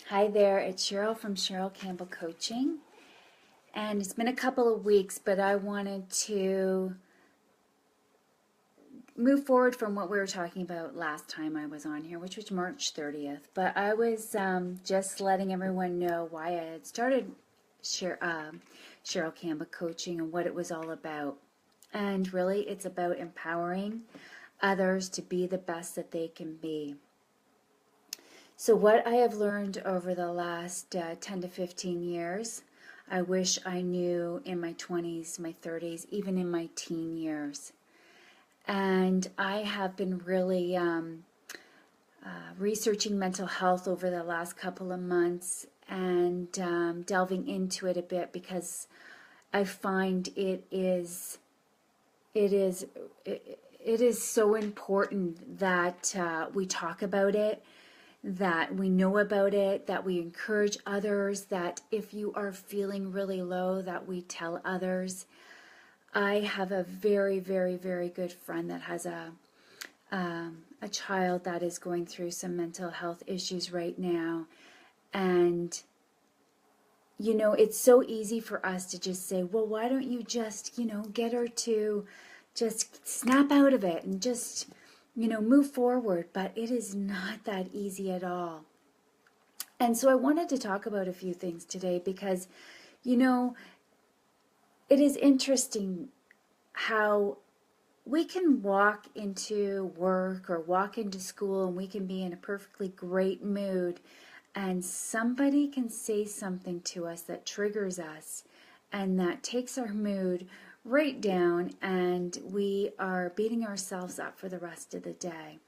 Hi there, it's Cheryl from Cheryl Campbell Coaching. And it's been a couple of weeks, but I wanted to move forward from what we were talking about last time I was on here, which was March 30th. But I was just letting everyone know why I had started Cheryl Campbell Coaching and what it was all about. And really, it's about empowering others to be the best that they can be. So what I have learned over the last 10 to 15 years, I wish I knew in my 20s, my 30s, even in my teen years. And I have been really researching mental health over the last couple of months and delving into it a bit because I find it is so important that we talk about it, that we know about it, that we encourage others, that if you are feeling really low, that we tell others. I have a very, very, very good friend that has a child that is going through some mental health issues right now. And, you know, it's so easy for us to just say, well, why don't you just, get her to just snap out of it and just, move forward. But it is not that easy at all. And so I wanted to talk about a few things today because, it is interesting how we can walk into work or walk into school and we can be in a perfectly great mood and somebody can say something to us that triggers us and that takes our mood right down, and we are beating ourselves up for the rest of the day.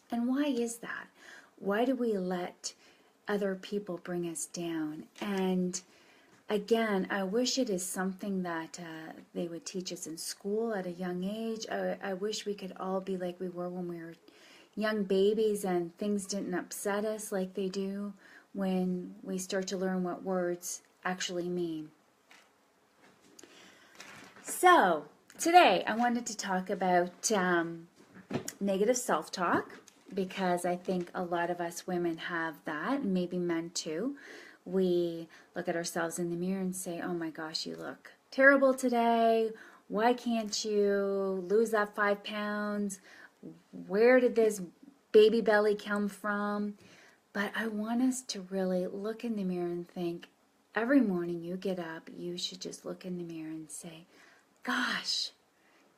And why is that? Why do we let other people bring us down? And again, I wish it is something that they would teach us in school at a young age. I wish we could all be like we were when we were young babies and things didn't upset us like they do when we start to learn what words actually mean. So, today I wanted to talk about negative self-talk because I think a lot of us women have that, and maybe men too. We look at ourselves in the mirror and say, oh my gosh, you look terrible today. Why can't you lose that 5 pounds? Where did this baby belly come from? But I want us to really look in the mirror and think, every morning you get up, you should just look in the mirror and say, gosh,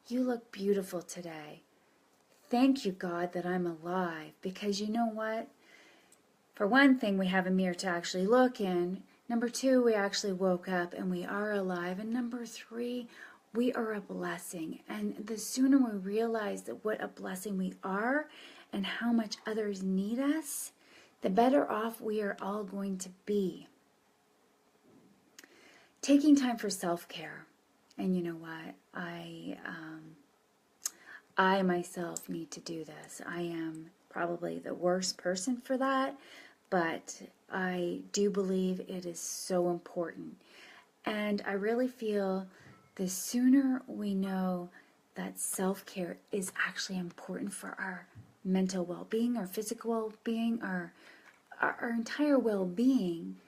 you look beautiful today. Thank you, God, that I'm alive. Because you know what? For one thing, we have a mirror to actually look in. Number 2, we actually woke up and we are alive. And number 3, we are a blessing. And the sooner we realize that what a blessing we are and how much others need us, the better off we are all going to be. Taking time for self-care. And you know what? I myself need to do this. I am probably the worst person for that, but I do believe it is so important. And I really feel the sooner we know that self-care is actually important for our mental well-being, our physical well-being, our entire well-being,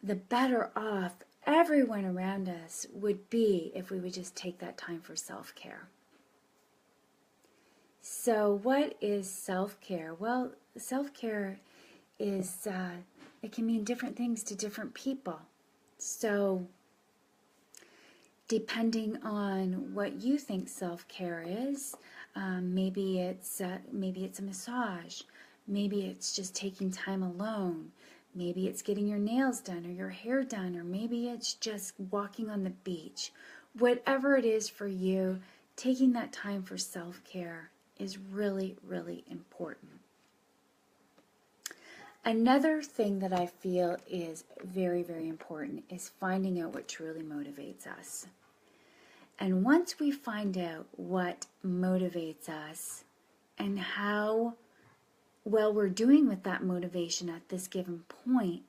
the better off everyone around us would be if we would just take that time for self-care. So what is self-care? Well, self-care is, it can mean different things to different people. So depending on what you think self-care is, maybe it's a massage, maybe it's just taking time alone, maybe it's getting your nails done or your hair done, or maybe it's just walking on the beach. Whatever it is for you, taking that time for self-care is really, really important. Another thing that I feel is very, very important is finding out what truly motivates us. And once we find out what motivates us and how well we're doing with that motivation at this given point,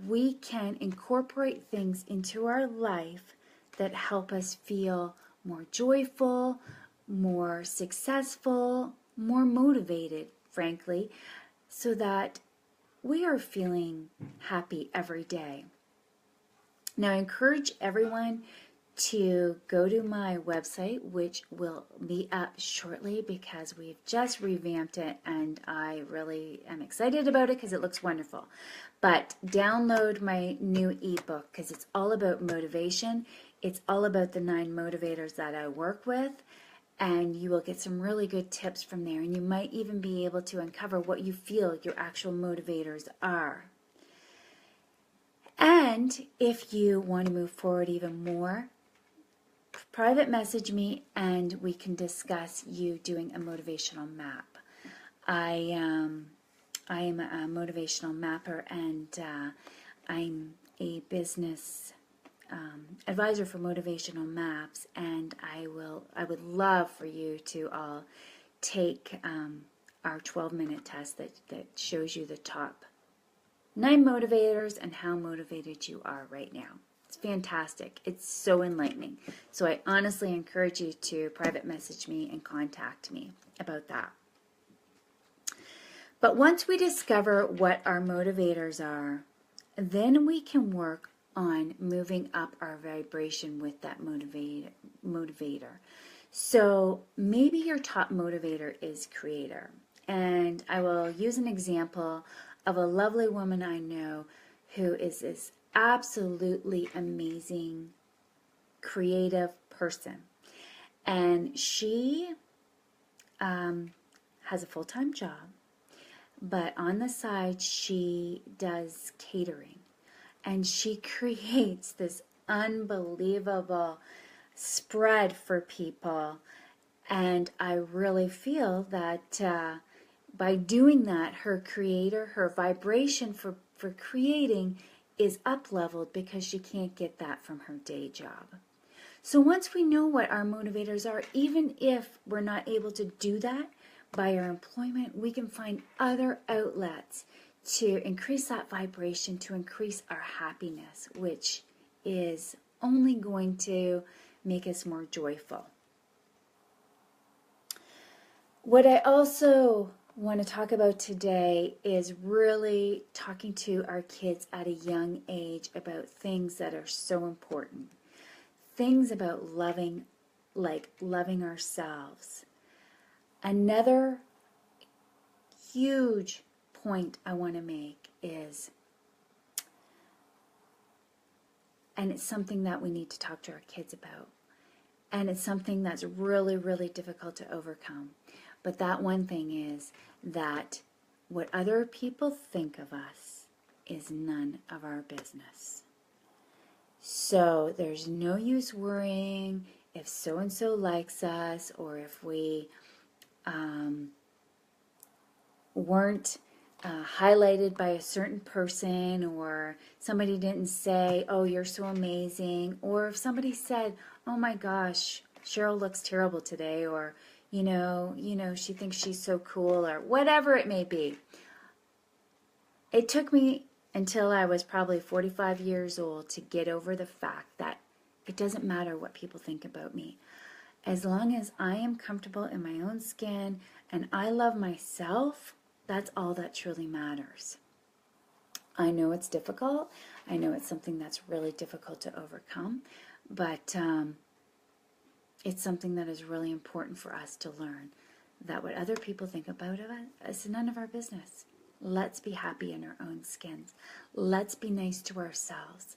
we can incorporate things into our life that help us feel more joyful, more successful, more motivated, frankly, so that we are feeling happy every day. Now, I encourage everyone to go to my website, which will be up shortly because we've just revamped it and I really am excited about it because it looks wonderful. But download my new ebook because it's all about motivation. It's all about the 9 motivators that I work with, and you will get some really good tips from there, and you might even be able to uncover what you feel your actual motivators are. And if you want to move forward even more, private message me and we can discuss you doing a motivational map. I am a motivational mapper, and I'm a business advisor for motivational maps, and I would love for you to all take our 12-minute test that shows you the top 9 motivators and how motivated you are right now. It's fantastic. It's so enlightening. So I honestly encourage you to private message me and contact me about that. But once we discover what our motivators are, then we can work on moving up our vibration with that motivator. So maybe your top motivator is creator. And I will use an example of a lovely woman I know who is this absolutely amazing creative person. And she has a full-time job, but on the side she does catering. And she creates this unbelievable spread for people. And I really feel that by doing that, her vibration for creating is up-leveled because she can't get that from her day job. So once we know what our motivators are, even if we're not able to do that by our employment, we can find other outlets to increase that vibration, to increase our happiness, which is only going to make us more joyful. What I also want to talk about today is really talking to our kids at a young age about things that are so important. Things about loving, like loving ourselves. Another huge point I want to make is, and it's something that we need to talk to our kids about, and it's something that's really, really difficult to overcome. But that one thing is that what other people think of us is none of our business. So there's no use worrying if so-and-so likes us, or if we weren't highlighted by a certain person, or somebody didn't say, oh, you're so amazing, or if somebody said, oh my gosh, Cheryl looks terrible today, or you know, she thinks she's so cool, or whatever it may be. It took me until I was probably 45 years old to get over the fact that it doesn't matter what people think about me. As long as I am comfortable in my own skin and I love myself, that's all that truly matters. I know it's difficult. I know it's something that's really difficult to overcome, but it's something that is really important for us to learn, that what other people think about us is none of our business. Let's be happy in our own skins. Let's be nice to ourselves.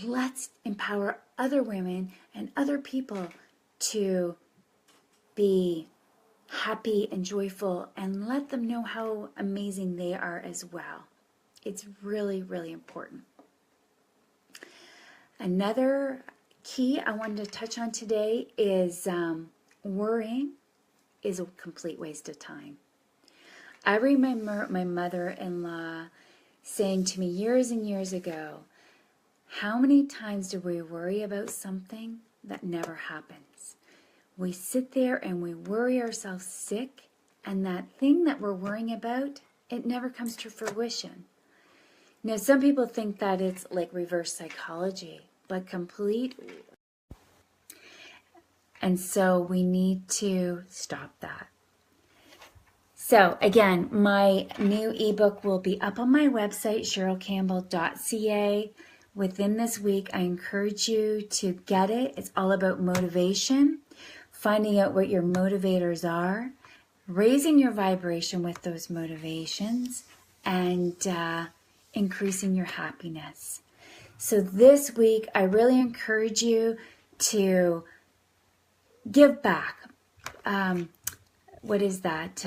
Let's empower other women and other people to be happy and joyful, and let them know how amazing they are as well. It's really, really important. Another key I wanted to touch on today is worrying is a complete waste of time. I remember my mother-in-law saying to me years and years ago, how many times do we worry about something that never happens? We sit there and we worry ourselves sick, and that thing that we're worrying about, it never comes to fruition. Now, some people think that it's like reverse psychology, but completely. And so we need to stop that. So again, my new ebook will be up on my website, cherylcampbell.ca. Within this week, I encourage you to get it. It's all about motivation, finding out what your motivators are, raising your vibration with those motivations, and increasing your happiness. So this week, I really encourage you to give back. What is that?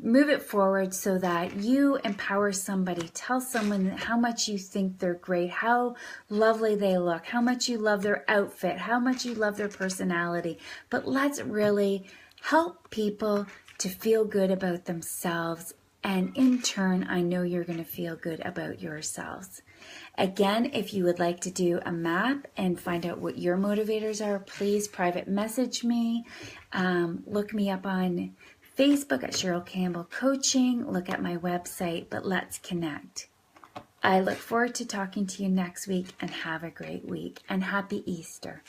Move it forward so that you empower somebody. Tell someone how much you think they're great, how lovely they look, how much you love their outfit, how much you love their personality. But let's really help people to feel good about themselves. And in turn, I know you're going to feel good about yourselves. Again, if you would like to do a map and find out what your motivators are, please private message me. Look me up on Facebook at Cheryl Campbell Coaching. Look at my website, but let's connect. I look forward to talking to you next week, and have a great week, and happy Easter.